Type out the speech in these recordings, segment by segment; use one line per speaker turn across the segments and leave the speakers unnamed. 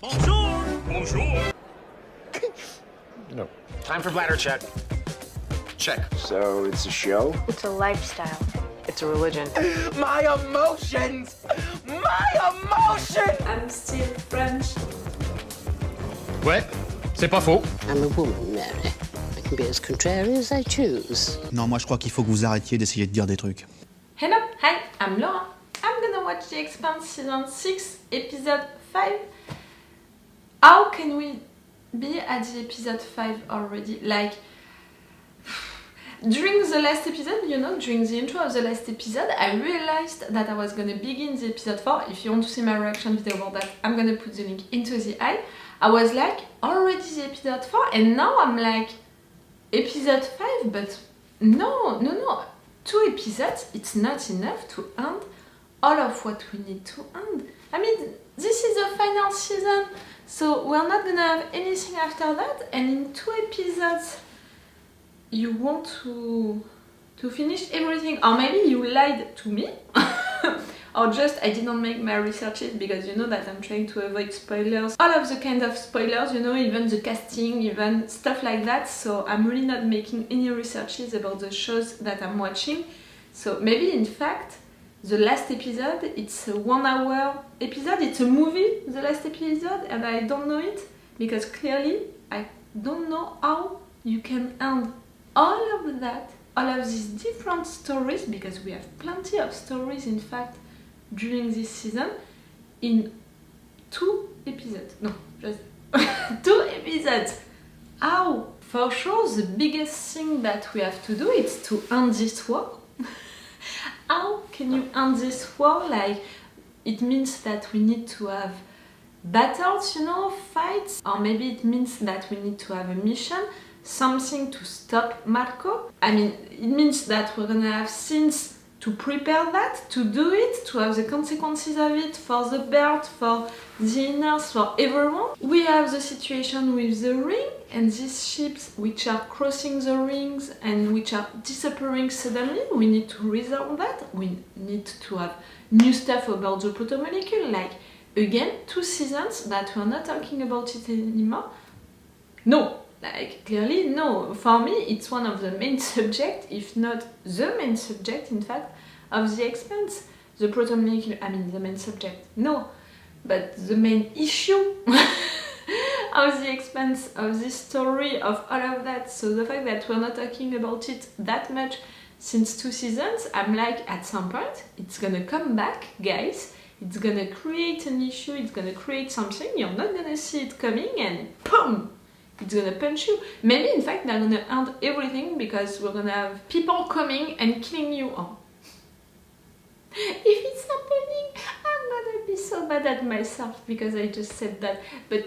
Bonjour! Bonjour!
No.
Time for bladder check. Check.
So it's a show?
It's a lifestyle.
It's a religion.
My emotions! My emotions!
I'm still French.
Ouais, c'est pas faux.
I'm a woman, Mary. I can be as contrary as I choose.
Non, moi je crois qu'il faut que vous arrêtiez d'essayer de dire des trucs.
Hello, hi, I'm Laura. I'm gonna watch The Expanse season 6, episode 5. How can we be at the episode 5 already? Like, during the last episode, you know, during the intro of the last episode, I realized that I was gonna begin the episode 4. If you want to see my reaction video about that, I'm gonna put the link into the eye. I was like, already the episode 4, and now I'm like, episode 5, but no. 2 episodes, it's not enough to end all of what we need to end. I mean, this is the final season, so we're not gonna have anything after that, and in 2 episodes, you want to finish everything, or maybe you lied to me, or just I didn't make my researches, because you know that I'm trying to avoid spoilers, all of the kind of spoilers, you know, even the casting, even stuff like that, so I'm really not making any researches about the shows that I'm watching. So maybe in fact the last episode, it's a 1 hour episode, it's a movie, the last episode, and I don't know it, because clearly I don't know how you can end all of that, all of these different stories, because we have plenty of stories in fact during this season, in 2 episodes. No, just 2 episodes. How? For sure, the biggest thing that we have to do is to end this war. How can you end this war? Like, it means that we need to have battles, you know, fights, or maybe it means that we need to have a mission, something to stop Marco. I mean, it means that we're gonna have scenes to prepare that, to do it, to have the consequences of it for the belt, for the inners, for everyone. We have the situation with the ring and these ships which are crossing the rings and which are disappearing suddenly. We need to resolve that. We need to have new stuff about the protomolecule, like again 2 seasons that we're not talking about it anymore. No, like clearly no. For me it's one of the main subjects, if not the main subject in fact, of The Expanse. The protomolecule, I mean the main subject, no, but the main issue of The Expanse, of this story, of all of that. So the fact that we're not talking about it that much since 2 seasons, I'm like, at some point it's gonna come back, guys. It's gonna create an issue, it's gonna create something, you're not gonna see it coming, and boom! It's gonna punch you. Maybe in fact they're gonna end everything because we're gonna have people coming and killing you all. If it's happening, I'm gonna be so bad at myself because I just said that. But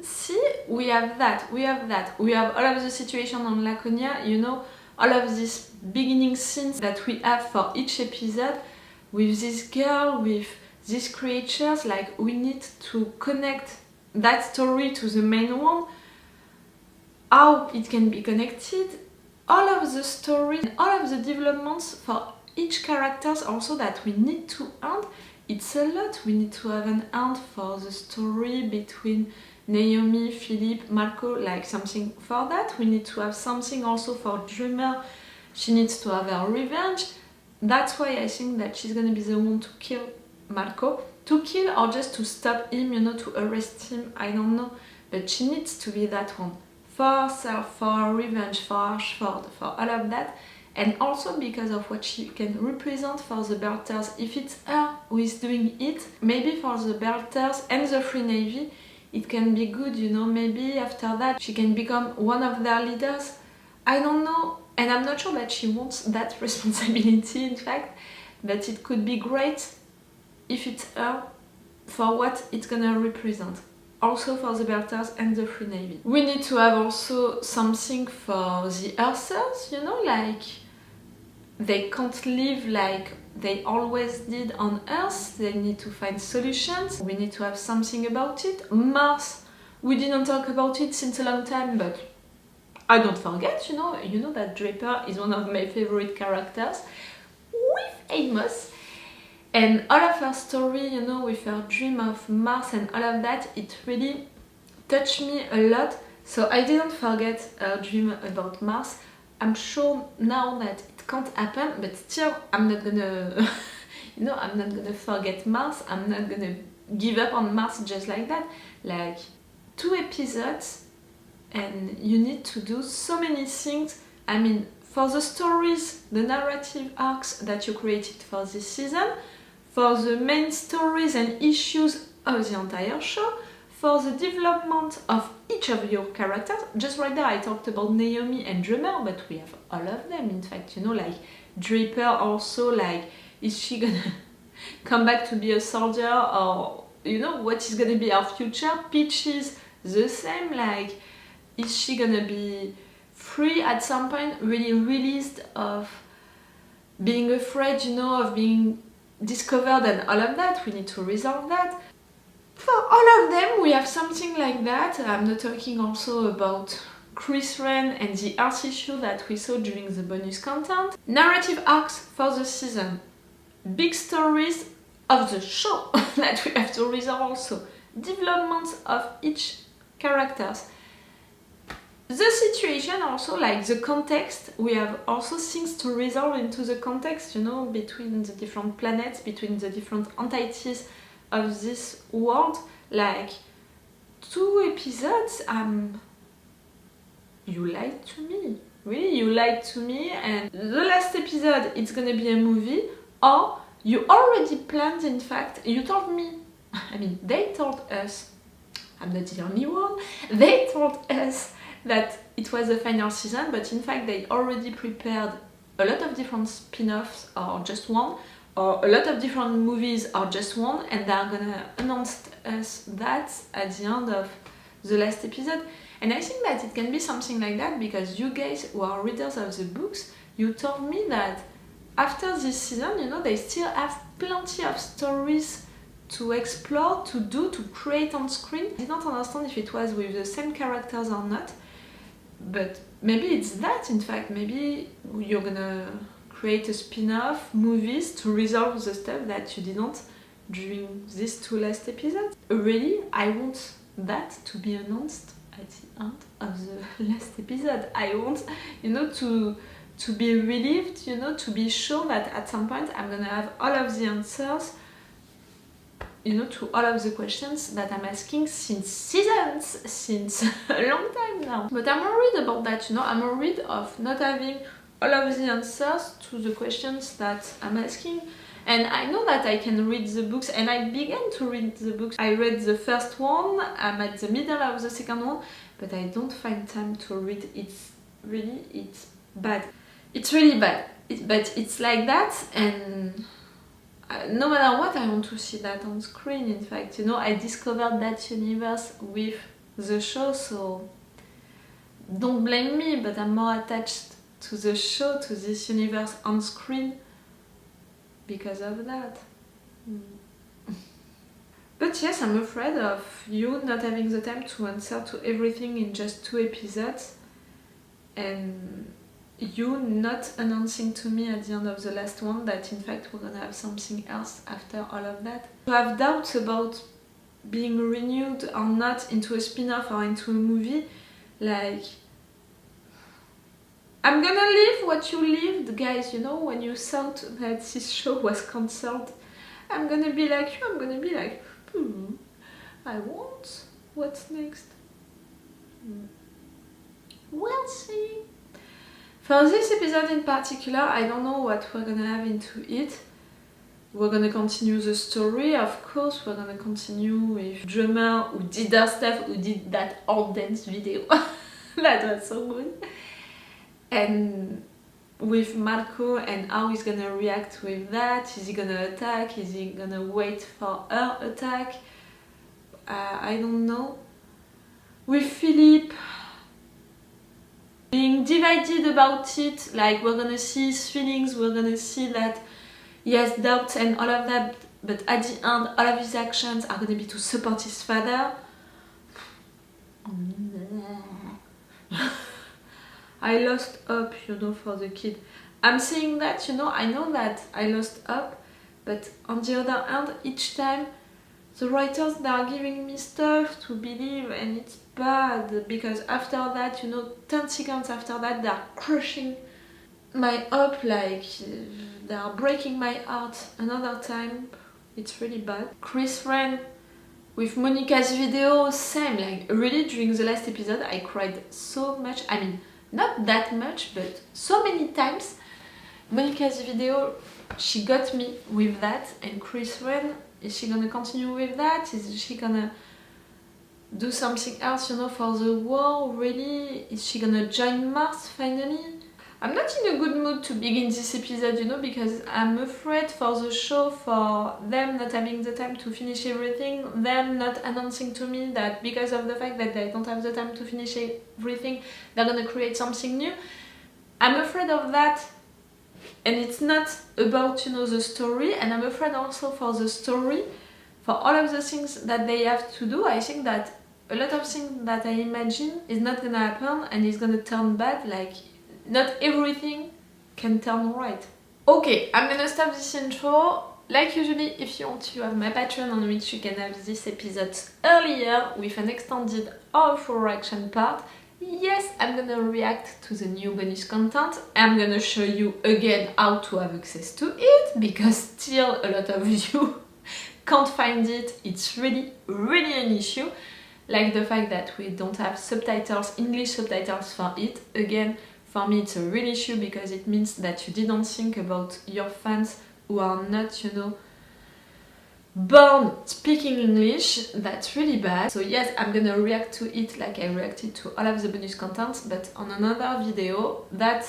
see, we have that. We have all of the situation on Laconia, you know, all of these beginning scenes that we have for each episode with this girl, with these creatures. Like, we need to connect that story to the main one. How it can be connected, all of the story, all of the developments for each characters also that we need to end. It's a lot. We need to have an end for the story between Naomi, Philip, Marco, like something for that. We need to have something also for Dreamer. She needs to have her revenge. That's why I think that she's gonna be the one to kill Marco. To kill or just to stop him, you know, to arrest him, I don't know. But she needs to be that one. For herself, for her revenge, for Ashford, for all of that. And also because of what she can represent for the Belters. If it's her who is doing it, maybe for the Belters and the Free Navy, it can be good, you know, maybe after that she can become one of their leaders. I don't know, and I'm not sure that she wants that responsibility in fact, but it could be great if it's her for what it's gonna represent. Also for the Belters and the Free Navy. We need to have also something for the Earthers, you know, like they can't live like they always did on Earth. They need to find solutions. We need to have something about it. Mars, we didn't talk about it since a long time, but I don't forget, you know that Draper is one of my favorite characters with Amos. And all of her story, you know, with her dream of Mars and all of that, it really touched me a lot. So I didn't forget her dream about Mars. I'm sure now that it can't happen, but still I'm not gonna you know, I'm not gonna forget Mars. I'm not gonna give up on Mars just like that. Like 2 episodes and you need to do so many things. I mean, for the stories, the narrative arcs that you created for this season, for the main stories and issues of the entire show, for the development of each of your characters. Just right there I talked about Naomi and Drummer, but we have all of them. In fact, you know, like Draper also, like, is she gonna come back to be a soldier, or, you know, what is gonna be our future? Peaches, the same, like, is she gonna be free at some point, really released of being afraid, you know, of being discovered and all of that? We need to resolve that. For all of them, we have something like that. I'm not talking also about Chris Wren and the Earth issue that we saw during the bonus content. Narrative arcs for the season. Big stories of the show that we have to resolve also. Developments of each characters. The situation also, like the context, we have also things to resolve into the context, you know, between the different planets, between the different entities of this world. Like 2 episodes, you lied to me. Really, you lied to me, and the last episode it's gonna be a movie, or you already planned, in fact, you told me, I mean, they told us, I'm not the only one, they told us that it was the final season, but in fact they already prepared a lot of different spin-offs, or just one, or a lot of different movies, or just one, and they're gonna announce us that at the end of the last episode. And I think that it can be something like that, because you guys who are readers of the books, you told me that after this season, you know, they still have plenty of stories to explore, to do, to create on screen. I didn't understand if it was with the same characters or not, but maybe it's that, in fact. Maybe you're gonna create a spin-off, movies, to resolve the stuff that you didn't during these 2 last episodes. Really, I want that to be announced at the end of the last episode. I want, you know, to be relieved, you know, to be sure that at some point I'm gonna have all of the answers, you know, to all of the questions that I'm asking since seasons, since a long time now. But I'm worried about that, you know, I'm worried of not having all of the answers to the questions that I'm asking. And I know that I can read the books, and I began to read the books. I read the first one, I'm at the middle of the second one, but I don't find time to read. It's bad. It's really bad. But it's like that, and no matter what, I want to see that on screen. In fact, you know, I discovered that universe with the show, so don't blame me, but I'm more attached to the show, to this universe on screen, because of that. But yes, I'm afraid of you not having the time to answer to everything in just 2 episodes, and you not announcing to me at the end of the last one that in fact we're gonna have something else after all of that. To have doubts about being renewed or not into a spin-off or into a movie, like, I'm gonna live what you lived, guys. You know, when you thought that this show was cancelled, I'm gonna be like you, I'm gonna be like, I want, what's next? We'll see. For this episode in particular, I don't know what we're gonna have into it. We're gonna continue the story, of course. We're gonna continue with Drummer, who did our stuff, who did that old dance video. That was so good. And with Marco and how he's gonna react with that. Is he gonna attack? Is he gonna wait for her attack? I don't know. With Philip, being divided about it, like, we're gonna see his feelings, we're gonna see that he has doubts and all of that, but at the end, all of his actions are gonna be to support his father. I lost hope, you know, for the kid. I'm saying that, you know, I know that I lost hope, But on the other hand, each time the writers, they are giving me stuff to believe, and it's bad because after that, 10 seconds after that, they are crushing my hope, like they are breaking my heart. Another time, it's really bad. Chris Ren with Monica's video, same, like really during the last episode, I cried so much. I mean, not that much, but so many times. Monica's video, she got me with that, and Chris Ren, is she gonna continue with that? Is she gonna do something else, for the war? Really? Is she gonna join Mars finally? I'm not in a good mood to begin this episode, because I'm afraid for the show, for them not having the time to finish everything, them not announcing to me that because of the fact that they don't have the time to finish everything, they're gonna create something new. I'm afraid of that. And it's not about, the story, and I'm afraid also for the story, for all of the things that they have to do. I think that a lot of things that I imagine is not gonna happen and is gonna turn bad, like not everything can turn right. Okay, I'm gonna stop this intro. Like usually, if you want to have my Patreon on which you can have this episode earlier with an extended or full reaction part. Yes, I'm gonna react to the new bonus content. I'm gonna show you again how to have access to it, because still a lot of you can't find it. It's really an issue. Like the fact that we don't have subtitles, English subtitles for it. Again, for me it's a real issue because it means that you didn't think about your fans who are not, born speaking English. That's really bad. So yes, I'm gonna react to it like I reacted to all of the bonus content, but on another video that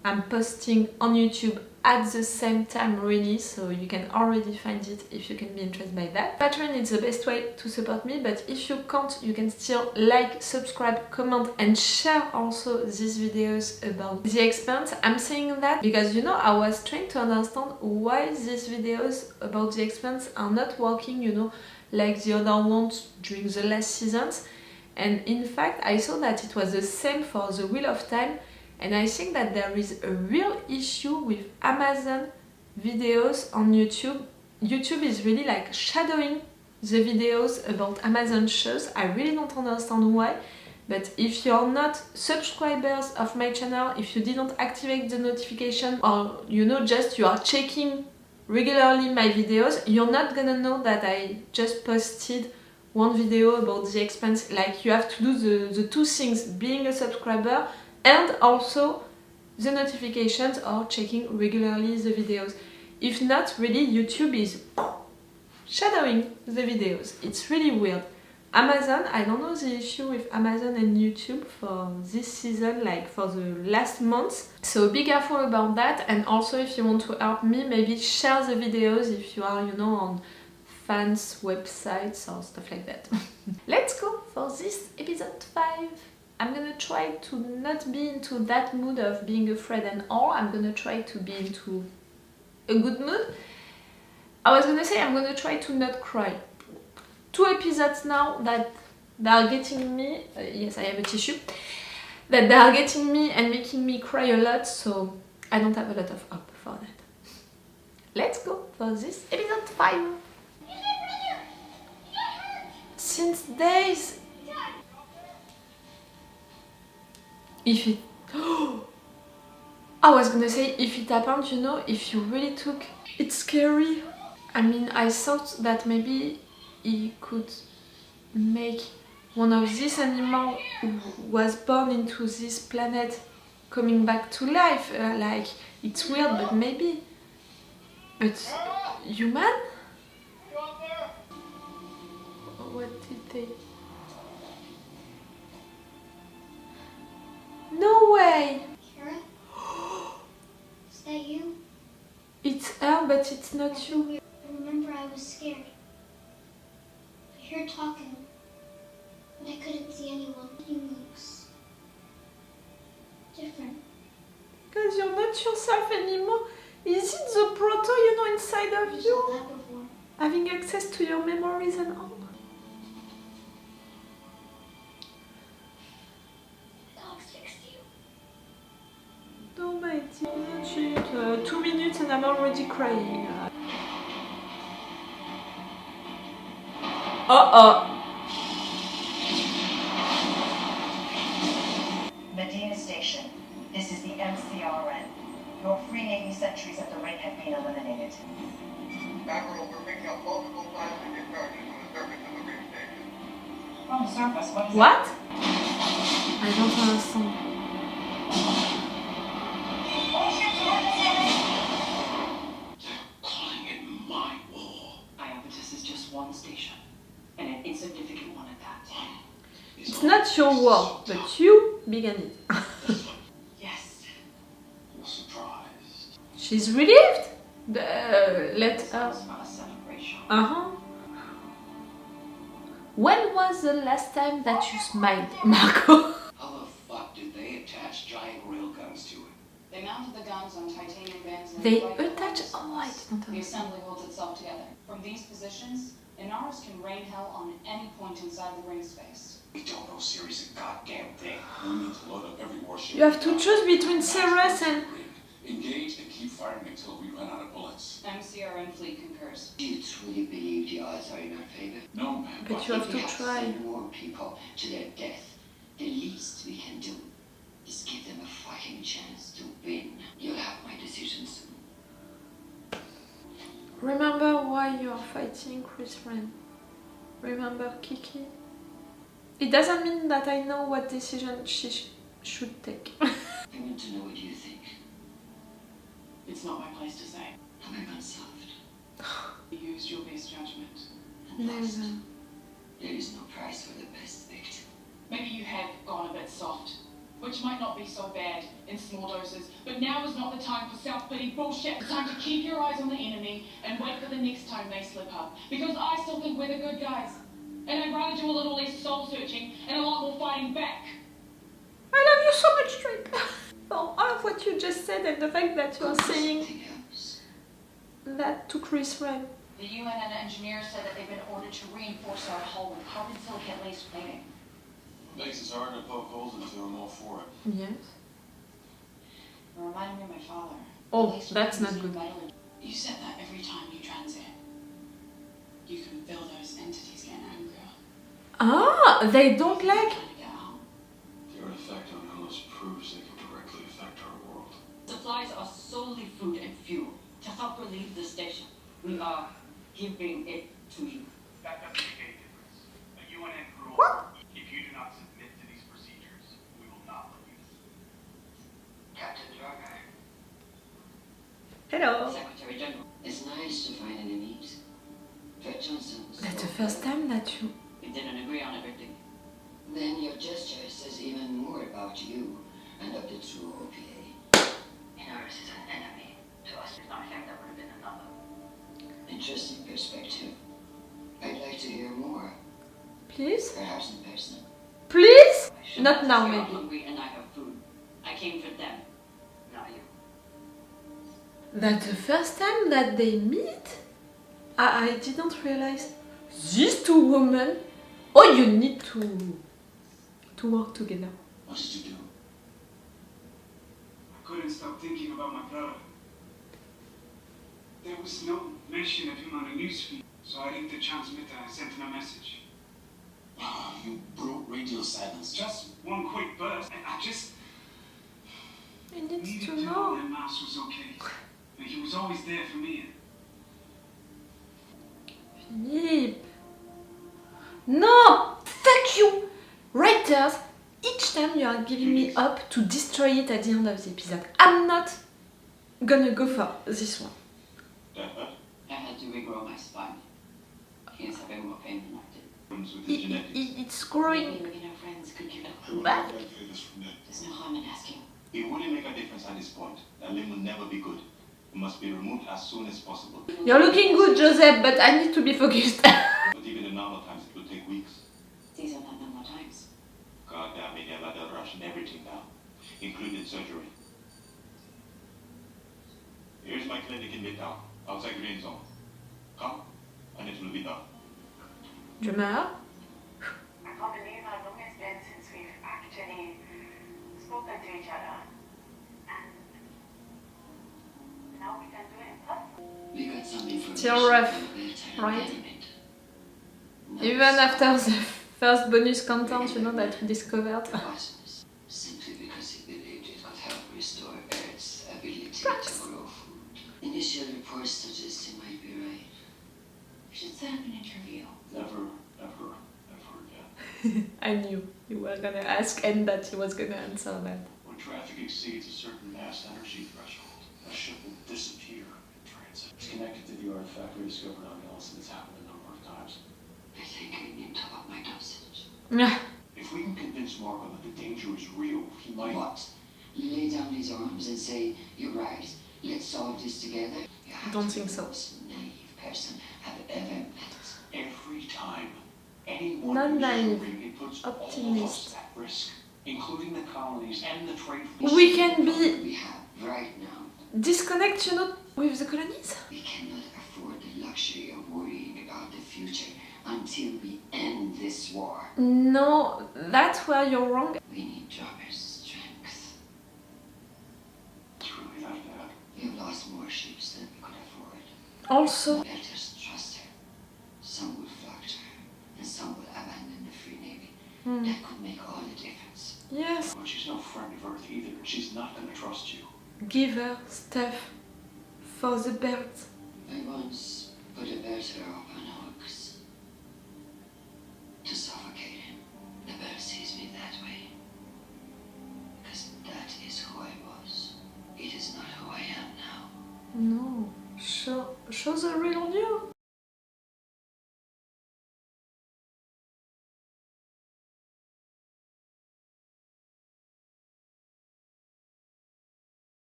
I'm posting on YouTube at the same time, really, so you can already find it if you can be interested by that. Patreon is the best way to support me, but if you can't, you can still like, subscribe, comment and share also these videos about The Expanse. I'm saying that because I was trying to understand why these videos about The Expanse are not working, like the other ones during the last seasons. And in fact, I saw that it was the same for The Wheel of Time. And I think that there is a real issue with Amazon videos on YouTube. YouTube is really like shadowing the videos about Amazon shows. I really don't understand why. But if you're not subscribers of my channel, if you didn't activate the notification, or just you are checking regularly my videos, you're not gonna know that I just posted one video about The Expanse. Like you have to do the two things, being a subscriber and also the notifications or checking regularly the videos. If not, really YouTube is shadowing the videos. It's really weird. Amazon, I don't know the issue with Amazon and YouTube for this season, like for the last months. So be careful about that, and also if you want to help me, maybe share the videos if you are, on fans' websites or stuff like that. Let's go for this episode 5. I'm gonna try to not be into that mood of being afraid and all. I'm gonna try to be into a good mood. I was gonna say I'm gonna try to not cry. 2 episodes now that they are getting me, yes I have a tissue, that they are getting me and making me cry a lot, so I don't have a lot of hope for that. Let's go for this episode 5. Since days, if it, I was gonna say if it happened, if you really took, it's scary. I mean, I thought that maybe he could make one of these animals who was born into this planet coming back to life. Like, it's weird, but maybe. But human? What did they... No way!
Kara? Is that you?
It's her, but it's not you.
I remember I was scared. I heard talking, but I couldn't see anyone. You looks different.
Because you're not yourself anymore. Is it the proto, inside of
I saw
you?
that before.
Having access to your memories and all?
Dog fixed you.
No, my dear, 2 minutes and I'm already crying.
Medina Station. This is the MCRN. Your free Navy sentries at the ring have been eliminated.
Admiral, we're picking up multiple seismic charges on the surface of the ring station.
From the surface, what is
What?
that?
I don't understand.
Calling it my war.
Iapetus is just one station, and an insignificant one at that.
It's not your war, but you began it.
Yes.
You're surprised.
She's relieved? Let her.
It's not a celebration.
When was the last time that you smiled, Marco?
How the fuck did they attach giant railguns to it?
They mounted the guns on titanium bands and
They
right
attach.
along
Oh, I didn't
the
understand.
assembly holds itself together. From these positions, Inaros can rain hell on any point inside the ring space.
We don't know Ceres a goddamn thing. We need to load up every warship.
You have to choose between Ceres and.
Engage and keep firing until we run out of bullets.
MCRN fleet concurs.
Do you truly believe the odds are in our favor?
No, man.
But you have
If
to
we have
try.
send more people to their death, the least we can do is give them a fighting chance to win. You'll have my decision soon.
Remember why you are fighting Chris Ren. Remember Kiki. It doesn't mean that I know what decision she should take.
I want to know what you think.
It's not my place to say.
Have I gone soft?
You used your best judgment.
And lost?
Never.
There is no prize for the best victim.
Maybe you have gone a bit soft, which might not be so bad in small doses, but now is not the time for self-pity bullshit. It's time to keep your eyes on the enemy and wait for the next time they slip up. Because I still think we're the good guys. And I'd rather do a little less soul-searching and a lot more fighting back.
I love you so much, Drake. For all of what you just said and the fact that you are saying
Something else.
that to Chris Ren.
The UN and the engineers said that they've been ordered to reinforce our hull with carbon silicate lace plating.
Makes it hard to poke holes into them all for it.
Yes.
It reminded me of my father.
Oh,
At least
that's
he was
not good.
metal. You said that every time you transit, you can feel those entities getting angrier.
Ah, they don't like.
Trying to get out.
Their effect on Hellas proves they can directly affect our world.
Supplies are solely food and fuel to help relieve the station. We are giving it to you.
That doesn't make any difference. A UN rule.
What?
If you do not submit to these procedures, we will not let you.
Captain Jargar.
Hello.
Secretary General. It's nice to find enemies. Fred Johnson.
That's the first time that you.
We didn't agree on everything.
Then your gesture says even more about you and of the true OPA. Inaros is an enemy to us.
There's not a thing that would have been another.
Interesting perspective. I'd like to hear more.
Please?
Perhaps in person.
Please?
I should
Not now,
You're
maybe.
hungry and I have food. I came for them, not you.
That's the first time that they meet? I didn't realize. These two women. Oh, you need to work together.
What did you do?
I couldn't stop thinking about my brother. There was no mention of him on the newsfeed, so I linked the transmitter and sent him a message.
You broke radio silence.
Just one quick burst, and I just
I need
needed
to
to know
know.
that Mouse was okay. And he was always there for me.
Philippe. No! Fuck you! Writers, each time you are giving me up to destroy it at the end of the episode. I'm not gonna go for this one.
I had to regrow my spine. He is having more pain than I did.
It's growing
Maybe our friends could give a clue.
back.
There's no harm in asking.
It wouldn't make a difference at this point. That limb will never be good. It must be removed as soon as possible.
You're looking good, Joseph, but I need to be focused.
But even in normal times, it will take weeks.
These are not normal times.
God damn it, they're rushing everything now, including surgery. Here's my clinic in Midtown, outside Green Zone. Come, and it will be done.
Je meurs.
I can't believe how long it's been since we've actually spoken to each other. And now we can do it in person.
We got some information
Still rough,
from the
right?
element.
Even after the first bonus content, you know, that we discovered.
Simply because he believed it could help restore Earth's ability to grow food. Initial reports suggest he might be right.
We should set up an interview.
Never, ever, ever again.
I knew you were gonna ask and that he was gonna answer that.
When traffic exceeds a certain mass energy threshold, a ship will disappear in transit. It's connected to the artifact we discovered on Ellison. It's happened a number of times.
I think I need to up my dosage.
If we can convince Marco that the danger is real, he might...
What? Lay down his arms and say, you're right, let's solve this together? You have
Don't
to
think
be
so.
the most naive person I've ever met.
Every time anyone
Not
uses a
naive.
ring, it puts all of
Optimist.
us at risk, including the colonies and the trade
We can be
We have right now.
disconnect, you know, with the colonies.
We cannot afford the luxury of worrying about the future until we end this war.
No, that's where you're wrong.
We need Jarvis' strength.
It's really that bad.
We have lost more ships than we could afford.
Also,
Let us trust her. Some will flock to her, and some will abandon the Free Navy. That could make all the difference.
yes,
Well, she's no friend of Earth either. She's not gonna trust you.
give her stuff for the birds.
I once put a better up on hooks to suffocate him. The bird sees me that way. Because that is who I was. It is not who I am now.
No, show the real you.